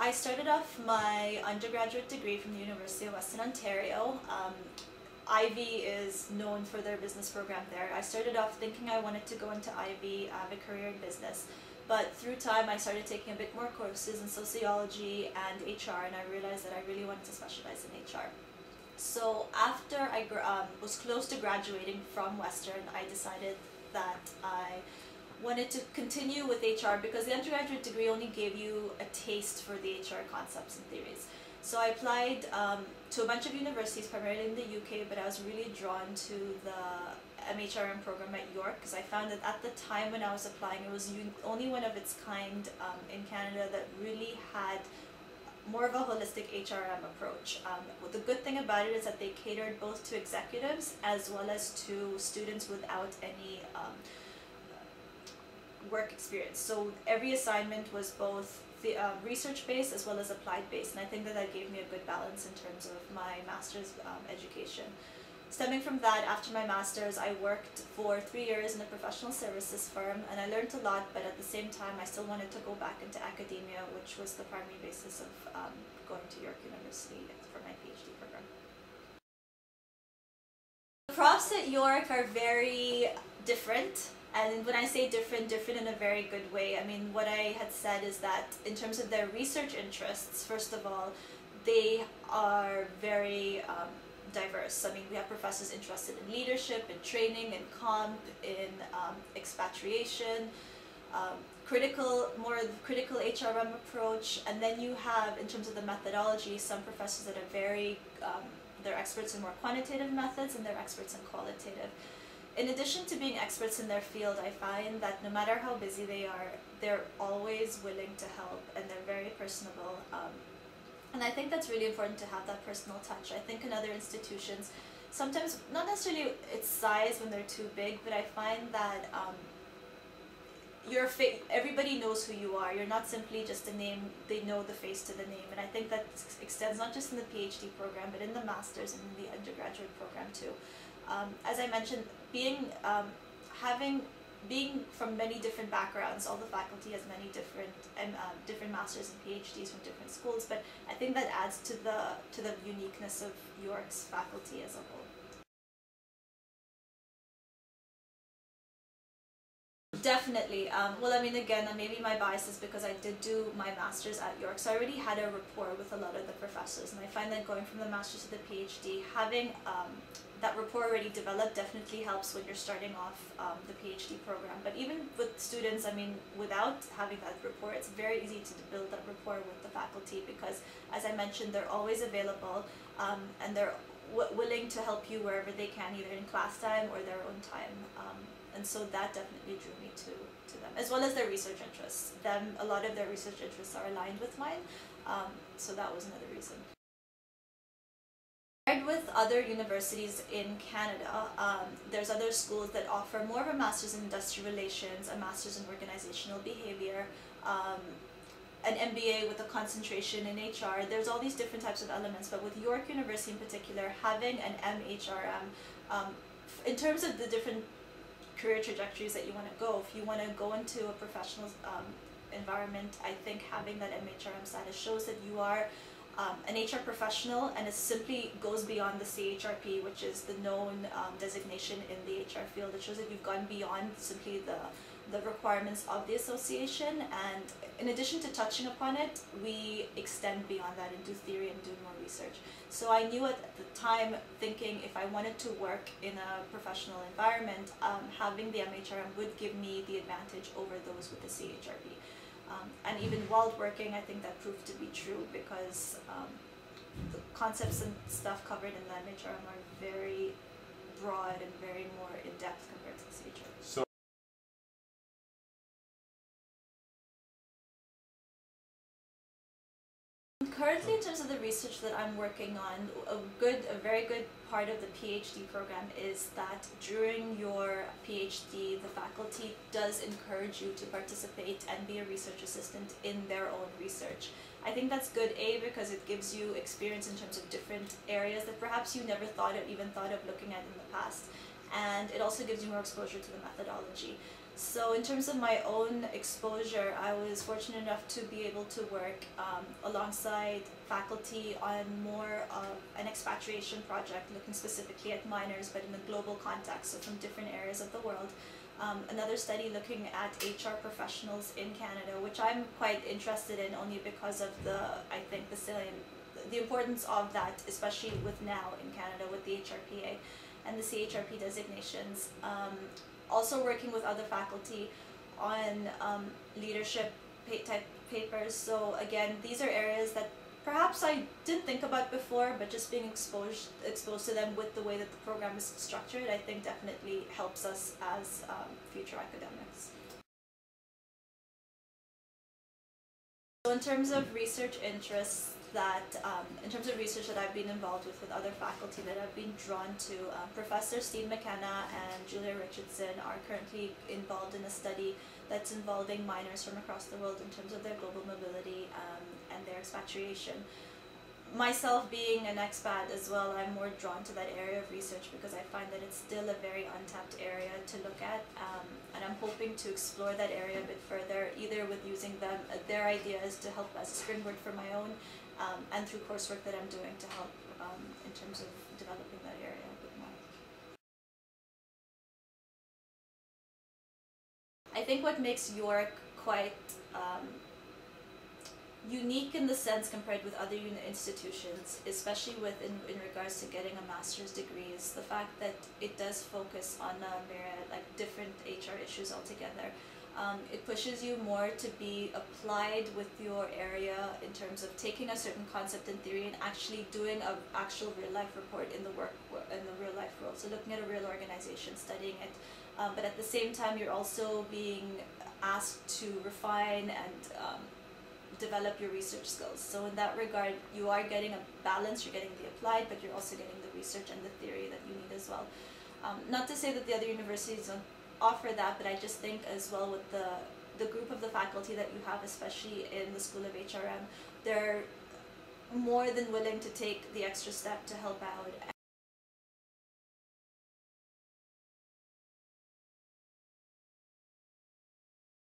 I started off my undergraduate degree from the University of Western Ontario. Ivy is known for their business program there. I started off thinking I wanted to go into Ivy, have a career in business, but through time I started taking a bit more courses in sociology and HR, and I realized that I really wanted to specialize in HR. So after I was close to graduating from Western, I decided that I wanted to continue with HR because the undergraduate degree only gave you a taste for the HR concepts and theories. So I applied to a bunch of universities, primarily in the UK, but I was really drawn to the SHRM program at York because I found that at the time when I was applying, it was only one of its kind in Canada that really had more of a holistic HRM approach. The good thing about it is that they catered both to executives as well as to students without any work experience. So every assignment was both the research-based as well as applied-based, and I think that that gave me a good balance in terms of my master's education. Stemming from that, after my master's, I worked for 3 years in a professional services firm, and I learned a lot, but at the same time I still wanted to go back into academia, which was the primary basis of going to York University for my PhD program. The profs at York are very different. And when I say different in a very good way, I mean what I had said is that in terms of their research interests, first of all, they are very diverse. I mean, we have professors interested in leadership, in training, in comp, in expatriation, more critical HRM approach, and then you have, in terms of the methodology, some professors that are very, they're experts in more quantitative methods and they're experts in qualitative. In addition to being experts in their field, I find that no matter how busy they are, they're always willing to help and they're very personable. And I think that's really important to have that personal touch. I think in other institutions, sometimes, not necessarily its size when they're too big, but I find that everybody knows who you are. You're not simply just a name, they know the face to the name. And I think that extends not just in the PhD program, but in the master's and in the undergraduate program too. As I mentioned, being from many different backgrounds, all the faculty has many different masters and PhDs from different schools, but I think that adds to the uniqueness of York's faculty as a whole. Definitely. Well, I mean, again, maybe my bias is because I did do my master's at York, so I already had a rapport with a lot of the professors, and I find that going from the master's to the PhD, having that rapport already developed definitely helps when you're starting off the PhD program. But even with students, I mean, without having that rapport, it's very easy to build that rapport with the faculty because, as I mentioned, they're always available and they're willing to help you wherever they can, either in class time or their own time. And so that definitely drew me to them, as well as their research interests. A lot of their research interests are aligned with mine, so that was another reason. With other universities in Canada, there's other schools that offer more of a master's in industrial relations, a master's in organizational behavior, an MBA with a concentration in HR. There's all these different types of elements, but with York University in particular, having an MHRM, in terms of the different career trajectories that you want to go, if you want to go into a professional environment, I think having that MHRM status shows that you are an HR professional, and it simply goes beyond the CHRP, which is the known designation in the HR field. It shows that you've gone beyond simply the requirements of the association, and in addition to touching upon it, we extend beyond that and do theory and do more research. So I knew at the time, thinking if I wanted to work in a professional environment, having the MHRM would give me the advantage over those with the CHRP. And even while working, I think that proved to be true because the concepts and stuff covered in the MHRM are very broad and very more in-depth compared to the CHRP. So currently, in terms of the research that I'm working on, a very good part of the PhD program is that during your PhD, the faculty does encourage you to participate and be a research assistant in their own research. I think that's good, A, because it gives you experience in terms of different areas that perhaps you never even thought of looking at in the past. And it also gives you more exposure to the methodology. So in terms of my own exposure, I was fortunate enough to be able to work alongside faculty on more of an expatriation project looking specifically at minors but in a global context, so from different areas of the world. Another study looking at HR professionals in Canada, which I'm quite interested in only because of I think the importance of that, especially with now in Canada with the HRPA and the CHRP designations. Also working with other faculty on leadership type papers. So again, these are areas that perhaps I didn't think about before, but just being exposed to them with the way that the program is structured, I think definitely helps us as future academics. So in terms of research interests in terms of research that I've been involved with other faculty that I've been drawn to, Professor Steve McKenna and Julia Richardson are currently involved in a study that's involving minors from across the world in terms of their global mobility and their expatriation. Myself being an expat as well, I'm more drawn to that area of research because I find that it's still a very untapped area to look at, and I'm hoping to explore that area a bit further, either with using their ideas to help as a springboard for my own, and through coursework that I'm doing to help in terms of developing that area a bit more. I think what makes York quite unique in the sense compared with other institutions, especially in regards to getting a master's degree, is the fact that it does focus on a myriad, like different HR issues altogether. It pushes you more to be applied with your area in terms of taking a certain concept in theory and actually doing an actual real life report in the real life world. So looking at a real organization, studying it, but at the same time you're also being asked to refine and develop your research skills. So in that regard, you are getting a balance, you're getting the applied, but you're also getting the research and the theory that you need as well. Not to say that the other universities don't offer that, but I just think as well with the group of the faculty that you have, especially in the School of HRM, they're more than willing to take the extra step to help out.